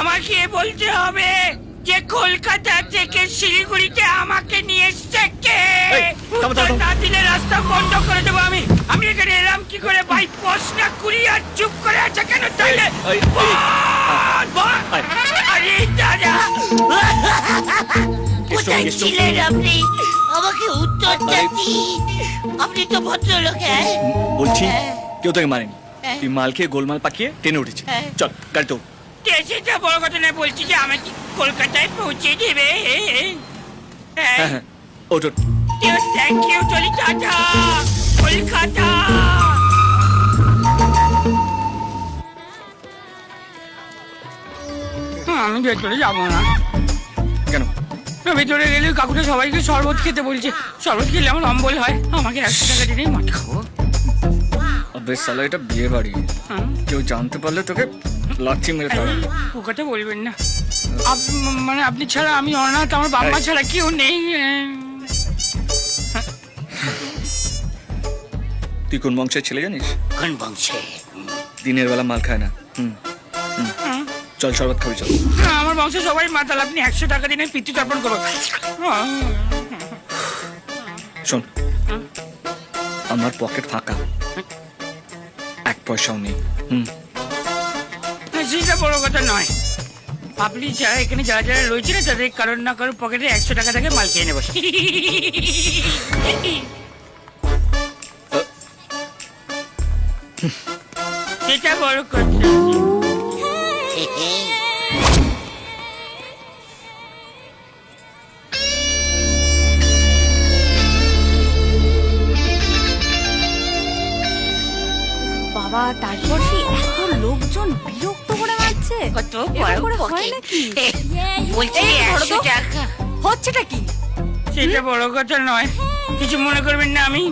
আমাকে বলতে হবে যে কলকাতা থেকে শিলিগুড়িতে আমাকে নিয়ে এসছে কে? উত্তর না দিলে রাস্তা বন্ধ করে দেবো আমি। আমি এখানে এলাম কি করে ভাই? প্রশ্ন কুড়ি আর চুপ করে আছে কেন তাইলে? আরে দাদা, কোথায় ছিলেন আপনি? আমাকে উত্তরটা দিন। আপনি তো ভদ্রলোক। বলছি কেউ তোকে মারেনি, তুই মাল খেয়ে গোলমাল পাকিয়ে টেনে উঠেছে। চল গাড়ি তো। সেটা বড় কথা নয়, বলছি যে আমাকে কলকাতায় পৌঁছে দেবে। হ্যাঁ হ্যাঁ ওঠ। থ্যাংক ইউ, চলি টাটা। কলকাতা। আমি ভেতরে যাবো না। কেন? ভেতরে গেলে কাকুটা সবাইকে শরবত খেতে বলছে। শরবত খেলে আমার অম্বল হয়। আমাকে 100 টাকা দিলেই মদ খাবো। বেশ সালা, এটা বিয়ে বাড়ি, কেউ জানতে পারলে তোকে লাঠি মেরে তাড়াবে। ও কথা বলবেন না। মানে আপনি ছাড়া আমি অনাথ, আমার বাবা ছাড়া কেউ নেই। তুই কোন বংশের ছেলে জানিস? কোন বংশে? দিনের বেলা মাল খায় না। চল শরবত খাবি চল। আমার বংশে সবাই মাতাল। আপনি 100 টাকা দিনে পিতৃ তর্পণ করো। শোন, আমার পকেট ফাঁকা, 1 পয়সাও নেই। সেটা বড় কথা নয়। আপনি যারা এখানে যারা যারা রয়েছে না, তাদের কারোর না কারোর পকেটে 100 টাকা থেকে মাল খেয়ে নেবো। সেটা বড় কথা। বাবা, তারপর কি এত লোকজন বিরক্ত করে মারছে? কত এরকম বড় করে হয় পকেট। নাকি? বলছি এই ধরো 100 তো। টাকা। হচ্ছেটা কি? সেটা বড় কথা নয়, কিছু মনে করবেন না। আমি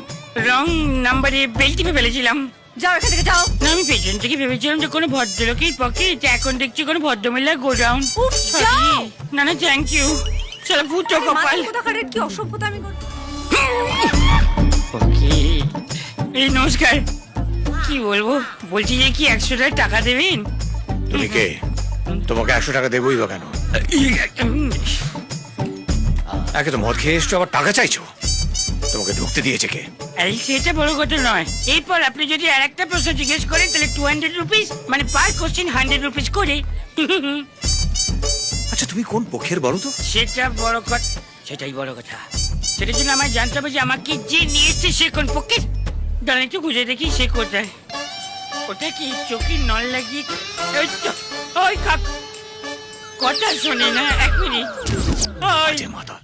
রং নাম্বারে বেল টিপে ফেলেছিলাম। যাও এখান থেকে যাও। না, আমি পেছন থেকে ভেবেছিলাম যে কোনো ভদ্রলোকের পকেট, এখন দেখছি কোনো ভদ্রমহিলার গোডাউন। উফ, যাও। না না, থ্যাংক ইউ। চলো ফুটো কপাল। কোথাকারের কি অসভ্যতা আমি করব? এই নমস্কার। কি বলবো, বলছি যে কি 100 টাকা দেবেন? তুমি কে? তোমাকে 100 টাকা দেবই বা কেন? একে তো মদ খেয়ে এসছো, আবার টাকা চাইছো। তোমাকে ঢুকতে দিয়েছে কে? আরে সেটা বড় কথা নয়। এরপর আপনি যদি আর একটা প্রশ্ন জিজ্ঞেস করেন তাহলে 200 রুপিস, মানে পার কোশ্চেন 100 রুপিস করে। আচ্ছা তুমি কোন পক্ষের বলো তো? সেটা বড় কথা, সেটাই বড় কথা। সেটার জন্য আমায় জানতে হবে যে আমাকে যে নিয়ে এসছে সে কোন পক্ষের। দাঁড়ান একটু খুঁজে দেখি সে কোথায়। ওটা কি চোখে নল লাগিয়ে? ওই তো, ওই কাক কথা শোনে না। 1 মিনিট। ওই যে মাথা